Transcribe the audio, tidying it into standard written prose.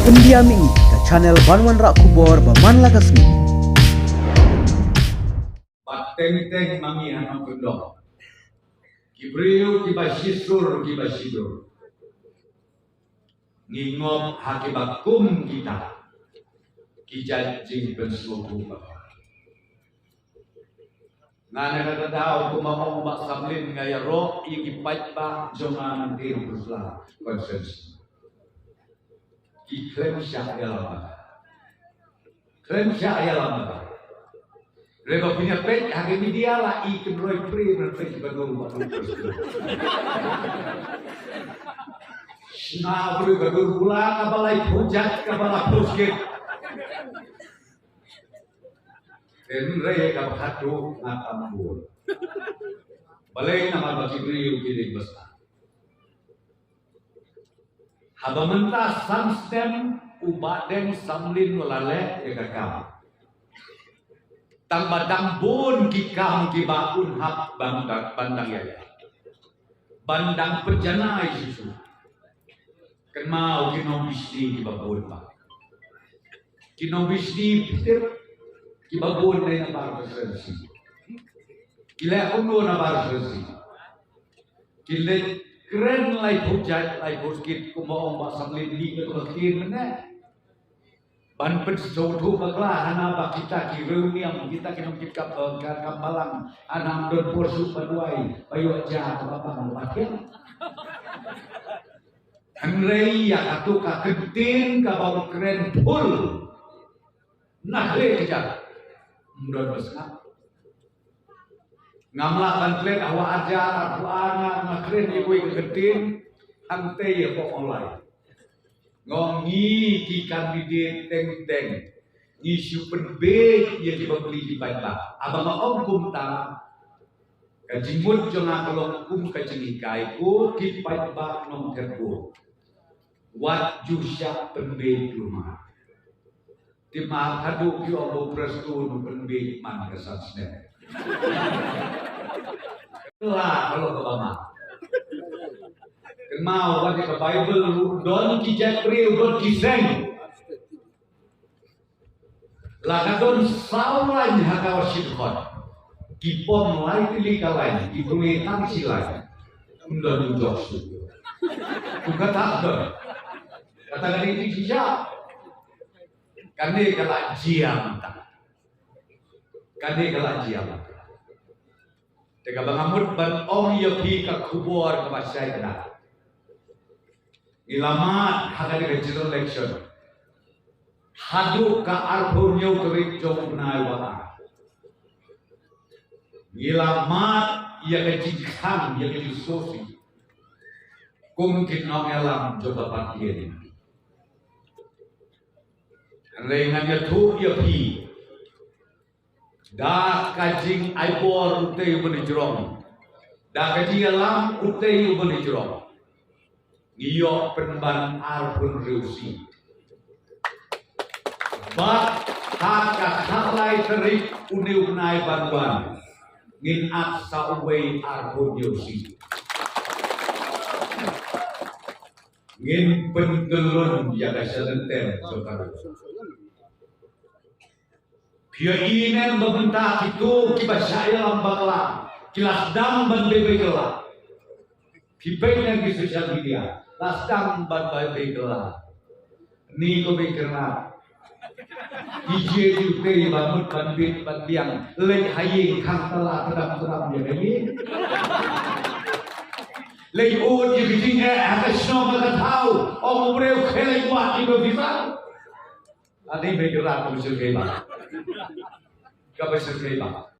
Pendiami ke channel Banwan Rak Kubor Baman Lakasmi. Bateng-teng mami hanam bendong. Kibriu kibasisur kibasidur. Ngingop hakibakum kita. Kijajing pensuhu bapak. Ngana kata tahu kumamau mak sablin ngaya roh ikipait ba jongan nanti berselah konsensus. Iklaim syak dalam klaim syak dalam Reba punya pet hari ini dia lah ikan roy pri dan pet baru baru terus. Nah baru pulang abalai hujat abalai pusket. Dan raya kapatu ngatampur. Balai nama bagi beliau kini besar. Haba mentah samstem ubadeng samlin walale ya kakam. Tang badang bun kikam kibaun hak bandang ya. Bandang penjana isu. Kenau kino bisni kibabun pak. Kino bisni pitir kibabun na nabar sersi. Kila uno nabar sersi. Kila keren lai hujat lai buskit kumaong basamlin di kebakin mana. Ban pensodu bagla hana ba kita kiruniam kita kena kita kampalang anam don porsu paduai bayo aja babang pakai. Hangrei ya atu ka kentin ka bau keren full. Nah le kerja. Mudon besar. Ngamla kantlen awa aja arbuana ngakren ibu kentin ante ya kok online. Ngongi ki kandidat teng-teng isu penbek yang dibeli di bawah abang om kumta kajimut jangan kalau kum kajingikai ku ki bawah nom terbu wat jusya penbek rumah di mahadu ki obo prestu penbek man kesasne lah kalau ke bawah mau baca ke Bible don kijak pri don kiseng lah don sawan hakawa sidkhon kipom lai tili kalai kipumi tang silai undon joksu bukan tak don katakan ini kijak kane kalak jiam tak kane kalak jiam tega bangamut ban ong yapi ka kubur ka pasai kana ilamat hagari general election hadu ka arbunyo kerik jong nai wa ilamat ya ke jikhan ya ke sofi kumkin nong alam coba patien rengan ya tu ya pi da kajing aibor utei benijrong da kajing alam utei benijrong iyo penban arbun reusi bak haka halai terik uniunai banban ngin at sauwei arbun reusi ngin pengelon yaga selenten sokaru pia inen bebentak itu kibasaya lambanglah kilas dam ban bebekela pipenya di sosial media lasdang ban bebekela ni ko bekerna ije jute bangun ban bit ban biang lej hayi khang tala teram ya hayi lej ud je bitinga akasno magatau o breu khelai wa ibo bisa adi bekerna ko beserkeba ka beserkeba